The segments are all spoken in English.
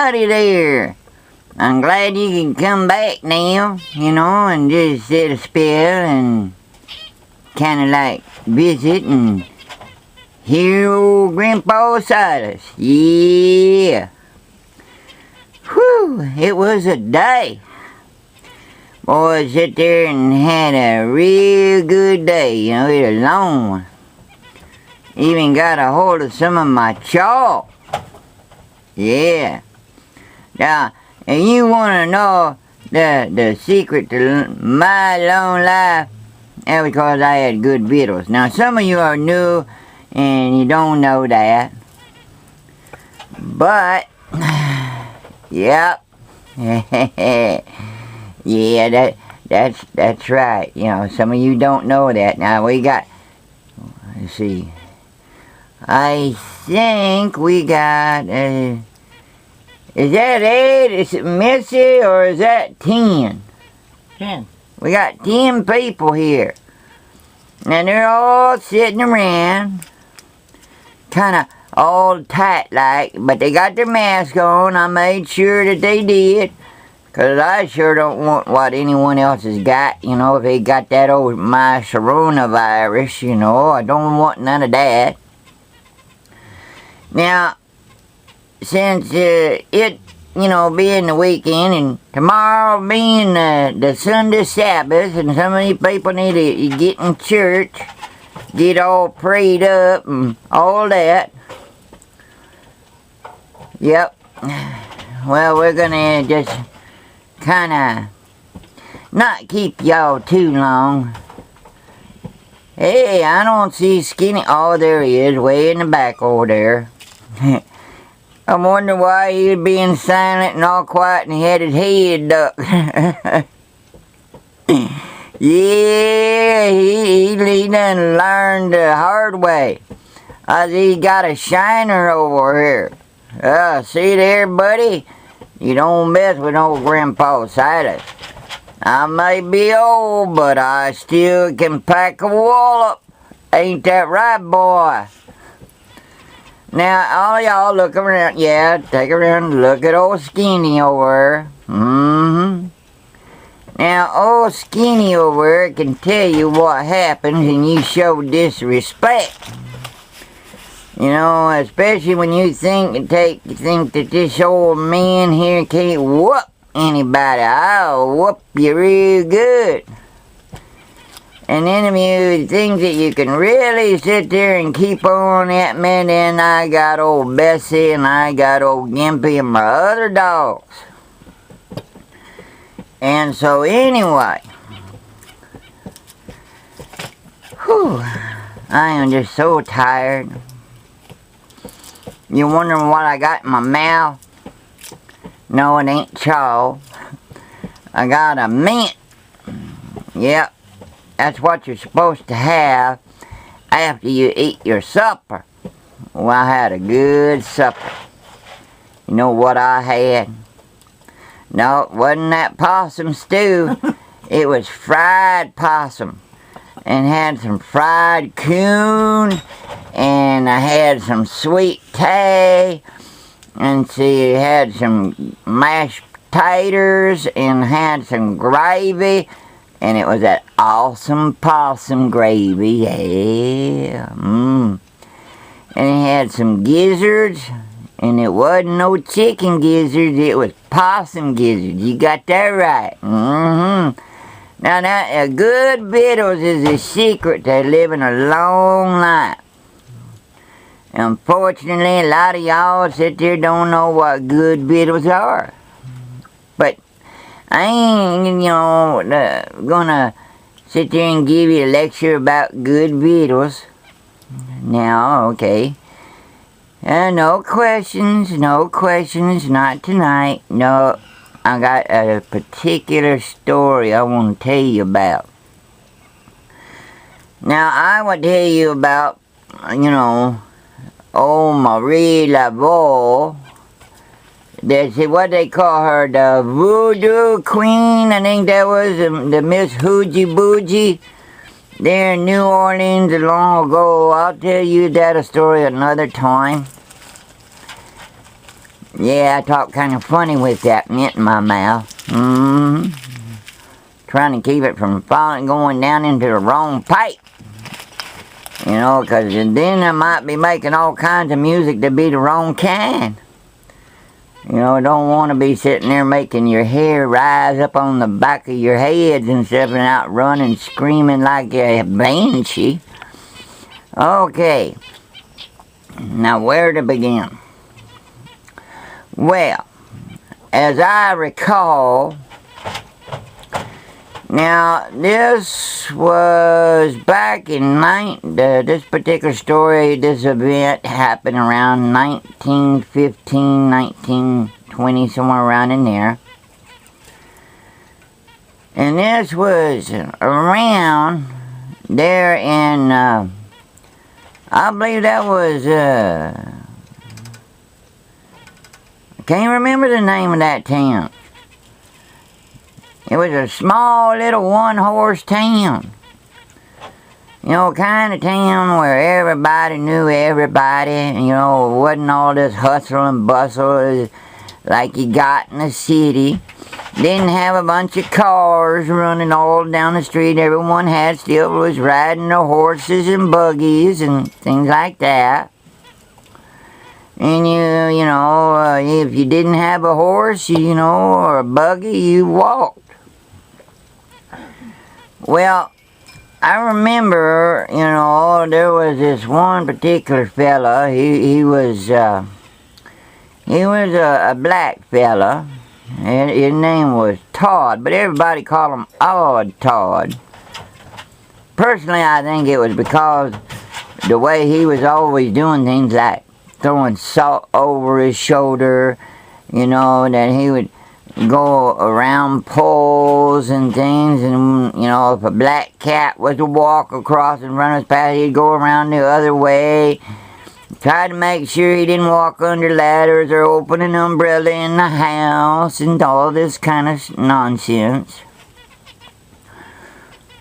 howdy there. I'm glad you can come back now, and just sit a spell and kind of like visit and hear old Grandpa Silas. Yeah. Whew, it was a day. Boy, sit there and had a real good day, it was a long one. Even got a hold of some of my chalk. Yeah. Now, and you want to know the secret to my long life? That's because I had good victuals. Now, some of you are new and you don't know that. But, yep. Yeah, that's right. Some of you don't know that. Now, we got, let's see. I think we got, is that 8? Is it Missy or is that 10? 10. We got 10 people here. And they're all sitting around. Kind of all tight like, but they got their mask on. I made sure that they did. Because I sure don't want what anyone else has got. If they got that old my coronavirus, I don't want none of that. Now, since it, being the weekend and tomorrow being the Sunday Sabbath, and so many people need to get in church, get all prayed up and all that. Yep. Well, we're gonna just kind of not keep y'all too long. Hey, I don't see Skinny. Oh, there he is, way in the back over there. I wonder why he was being silent and all quiet and he had his head ducked. Yeah, he done learned the hard way. He got a shiner over here. See there, buddy? You don't mess with old Grandpa Silas. I may be old, but I still can pack a wallop. Ain't that right, boy? Now, all y'all look around. Yeah, take around. Look at old Skinny over there. Now, old Skinny over there can tell you what happens when you show disrespect. Especially when you think that this old man here can't whoop anybody. I'll whoop you real good. And then if you think that you can really sit there and keep on at me, then I got old Bessie and I got old Gimpy and my other dogs. And so anyway, whew, I am just so tired. You wondering what I got in my mouth? No, it ain't chaw. I got a mint. Yep. That's what you're supposed to have after you eat your supper. Well, I had a good supper. You know what I had? No, it wasn't that possum stew. It was fried possum. And had some fried coon. And I had some sweet tea. And see, had some mashed taters. And had some gravy. And it was that awesome possum gravy, yeah. And it had some gizzards, and it wasn't no chicken gizzards, it was possum gizzards. You got that right. Now, good victuals is the secret to living a long life. Unfortunately, a lot of y'all sit there don't know what good victuals are. But I ain't, gonna sit there and give you a lecture about good victuals. Now, okay. No questions, not tonight. No, I got a particular story I want to tell you about. Now, I want to tell you about, old Marie Laveau. That's what they call her, the Voodoo Queen. I think that was the Miss Hoogie Boogie there in New Orleans long ago. I'll tell you that a story another time. Yeah, I talk kind of funny with that mint in my mouth. Trying to keep it from falling, going down into the wrong pipe. You know, because then I might be making all kinds of music to be the wrong kind. You know, don't want to be sitting there making your hair rise up on the back of your heads and stuff and out running, screaming like a banshee. Okay. Now, where to begin? Well, as I recall, now this was back in this particular story, this event happened around 1915, 1920, somewhere around in there. And this was around there in, I believe that was, I can't remember the name of that town. It was a small little one-horse town. You know, kind of town where everybody knew everybody. You know, it wasn't all this hustle and bustle like you got in the city. Didn't have a bunch of cars running all down the street. Everyone still was riding their horses and buggies and things like that. And you know, if you didn't have a horse, you know, or a buggy, you walked. Well, I remember, you know, there was this one particular fella. He was a black fella. And his name was Todd, but everybody called him Odd Todd. Personally, I think it was because the way he was always doing things like throwing salt over his shoulder, you know, that he would go around poles and things, and, you know, if a black cat was to walk across and run us past, he'd go around the other way. Tried to make sure he didn't walk under ladders or open an umbrella in the house and all this kind of nonsense.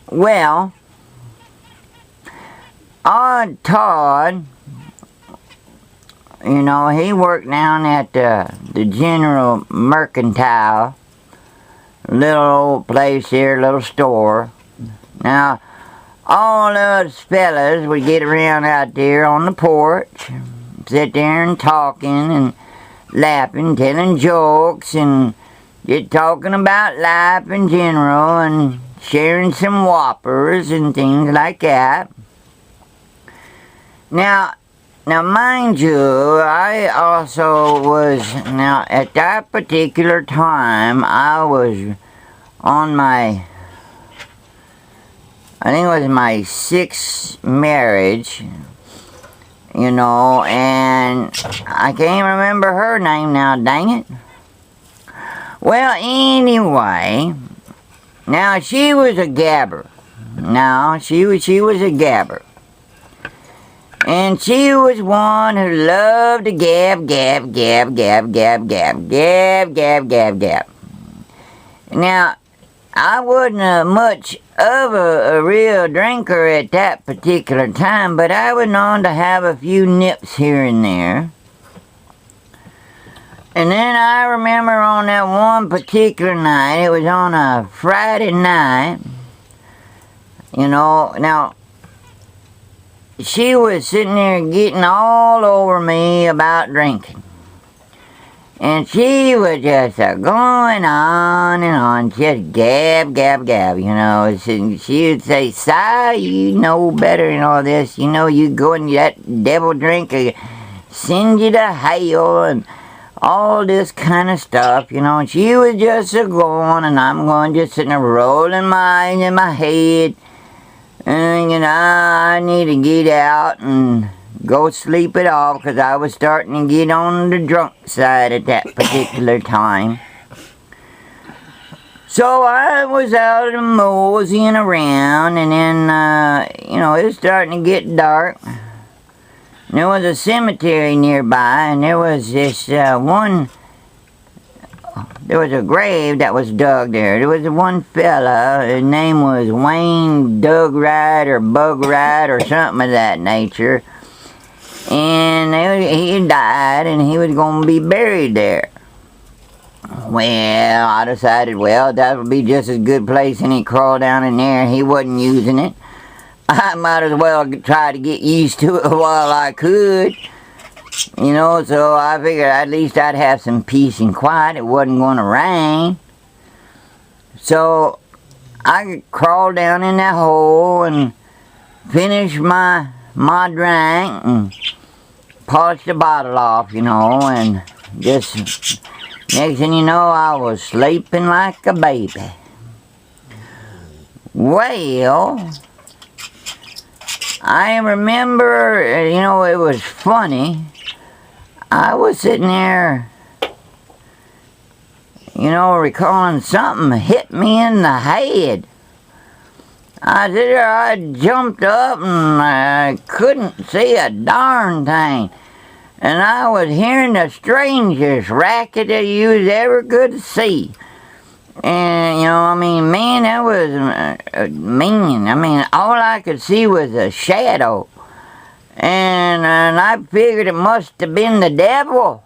Well, Odd Todd, you know, he worked down at the General Mercantile, little old place here, little store. Now, all those fellas would get around out there on the porch, sit there and talking and laughing, telling jokes and just talking about life in general and sharing some whoppers and things like that. Now mind you, I also was, now at that particular time, I was on my, I think it was my 6th marriage, you know, and I can't remember her name now, dang it. Well, anyway, now she was a gabber. Now, she was a gabber. And she was one who loved to gab. Now, I wasn't much of a real drinker at that particular time, but I was known to have a few nips here and there. And then I remember on that one particular night, it was on a Friday night, you know, now, she was sitting there getting all over me about drinking. And she was just going on and on, just gab, you know. She would say, Si, you know better than all this. You know, you go and that devil drink, send you to hell, and all this kind of stuff, you know. And she was just going, and I'm going, just sitting there rolling my eyes in my head. And, you know, I need to get out and go sleep it off because I was starting to get on the drunk side at that particular time. So I was out and moseying around, and then, you know, it was starting to get dark. And there was a cemetery nearby, and there was this there was a grave that was dug there. There was one fella, his name was Wayne Dugwright or Bugwright or something of that nature. And he died and he was going to be buried there. Well, I decided, well, that would be just as good place, and he crawled down in there. He wasn't using it. I might as well try to get used to it while I could. You know, so I figured at least I'd have some peace and quiet. It wasn't going to rain. So I crawled down in that hole and finished my drink and polished the bottle off, you know, and just next thing you know, I was sleeping like a baby. Well, I remember, you know, it was funny. I was sitting there, you know, recalling something hit me in the head. I sit there, I jumped up and I couldn't see a darn thing. And I was hearing the strangest racket that you was ever could see. And, you know, I mean, man, that was mean. I mean, all I could see was a shadow. And I figured it must have been the devil.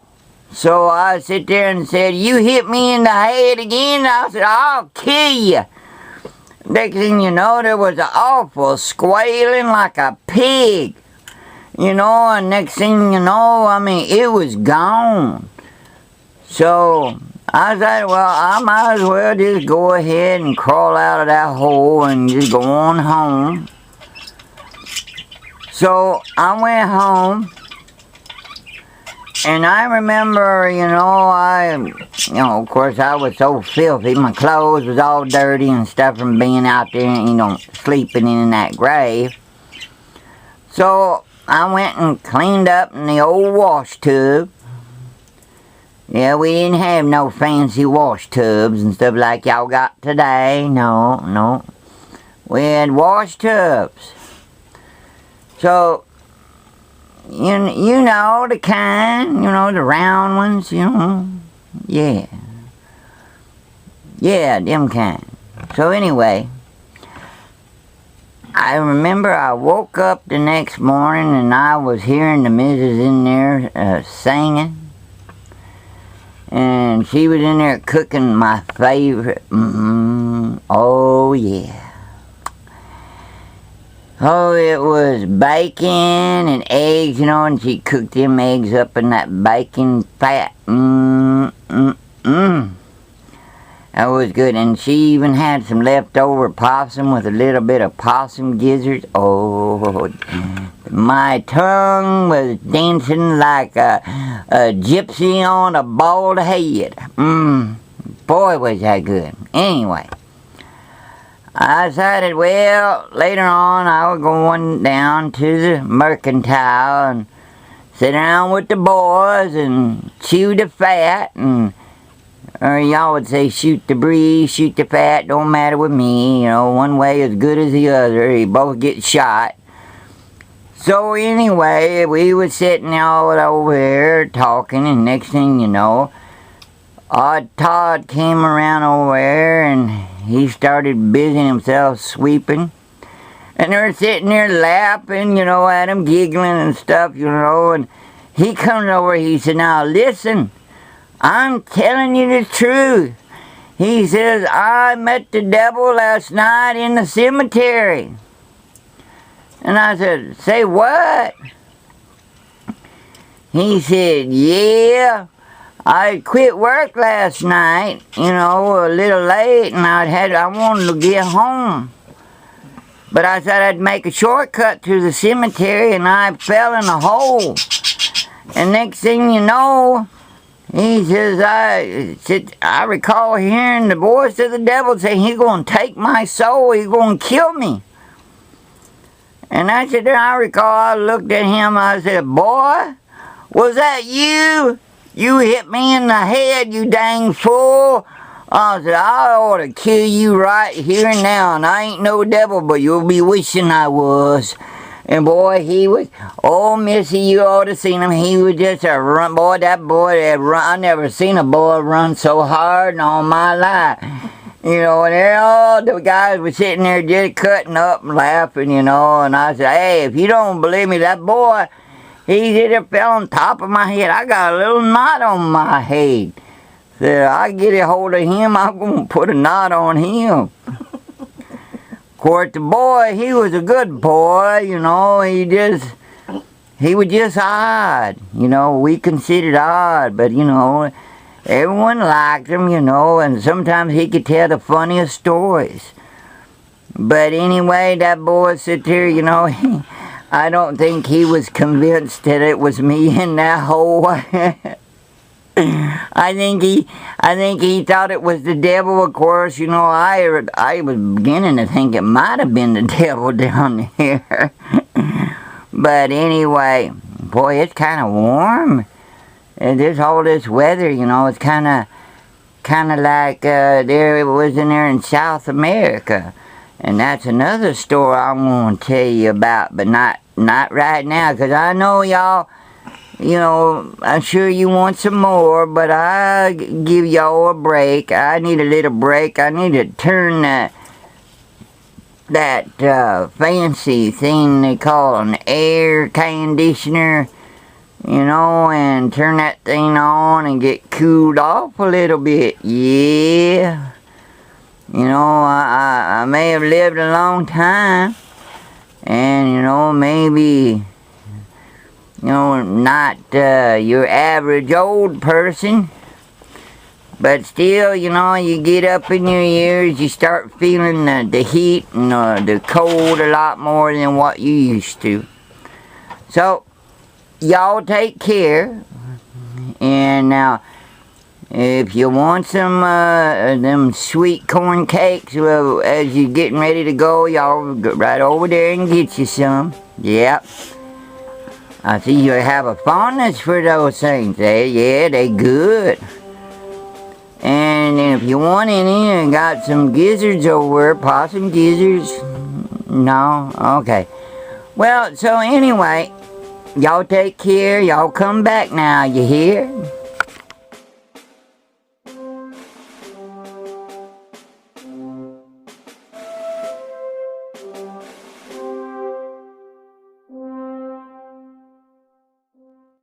So I sit there and said, you hit me in the head again? I said, I'll kill you. Next thing you know, there was an awful squealing like a pig. You know, and next thing you know, I mean, it was gone. So I said, well, I might as well just go ahead and crawl out of that hole and just go on home. So I went home, and I remember, you know, of course I was so filthy. My clothes was all dirty and stuff from being out there, you know, sleeping in that grave. So I went and cleaned up in the old wash tub. Yeah, we didn't have no fancy wash tubs and stuff like y'all got today. No. We had wash tubs. So, you know the kind, you know, the round ones, you know. Yeah. Yeah, them kind. So anyway, I remember I woke up the next morning and I was hearing the missus in there singing. And she was in there cooking my favorite, oh yeah. Oh, it was bacon and eggs, you know, and she cooked them eggs up in that bacon fat. That was good, and she even had some leftover possum with a little bit of possum gizzards. Oh, my tongue was dancing like a gypsy on a bald head. Boy, was that good. Anyway, I decided, well, later on I was going down to the mercantile and sit down with the boys and chew the fat, and or y'all would say shoot the breeze, shoot the fat, don't matter with me, you know, one way as good as the other, you both get shot. So anyway, we was sitting all over there talking, and next thing you know, Odd Todd came around over there and he started busying himself sweeping. And they're sitting there laughing, you know, at him, giggling and stuff, you know, and he comes over, he said, now listen, I'm telling you the truth. He says, I met the devil last night in the cemetery. And I said, say what? He said, yeah, I quit work last night, you know, a little late, and I wanted to get home. But I said I'd make a shortcut to the cemetery, and I fell in a hole. And next thing you know, he says, I recall hearing the voice of the devil say, he's going to take my soul, he's going to kill me. And I said, I recall, I looked at him, I said, boy, was that you? You hit me in the head, you dang fool. I said, I ought to kill you right here and now, and I ain't no devil, but you'll be wishing I was. And boy, he was, oh, Missy, you ought to seen him. He was just a run, boy, that I never seen a boy run so hard in all my life. You know, and all the guys were sitting there just cutting up and laughing, you know, and I said, hey, if you don't believe me, that boy, He did it fell on top of my head. I got a little knot on my head. Said, I get a hold of him, I'm going to put a knot on him. Of course, the boy, he was a good boy, you know. He was just odd. You know, we considered odd, but, you know, everyone liked him, you know, and sometimes he could tell the funniest stories. But anyway, that boy sit there, you know, I don't think he was convinced that it was me in that hole. I think he thought it was the devil. Of course, you know, I was beginning to think it might have been the devil down there. But anyway, boy, it's kind of warm. And there's all this weather, you know. It's kind of like there it was in there in South America. And that's another story I'm going to tell you about, but not right now, because I know y'all, you know, I'm sure you want some more, but I'll give y'all a break. I need a little break. I need to turn that fancy thing they call an air conditioner, you know, and turn that thing on and get cooled off a little bit. Yeah. You know, I may have lived a long time, and, you know, maybe, you know, not your average old person, but still, you know, you get up in your years, you start feeling the heat and the cold a lot more than what you used to. So, y'all take care, and now, if you want some them sweet corn cakes, well, as you're getting ready to go, y'all go right over there and get you some. Yep. I see you have a fondness for those things. Yeah, they good. And if you want any, I got some gizzards over, possum gizzards. No? Okay. Well, so anyway, y'all take care. Y'all come back now, you hear?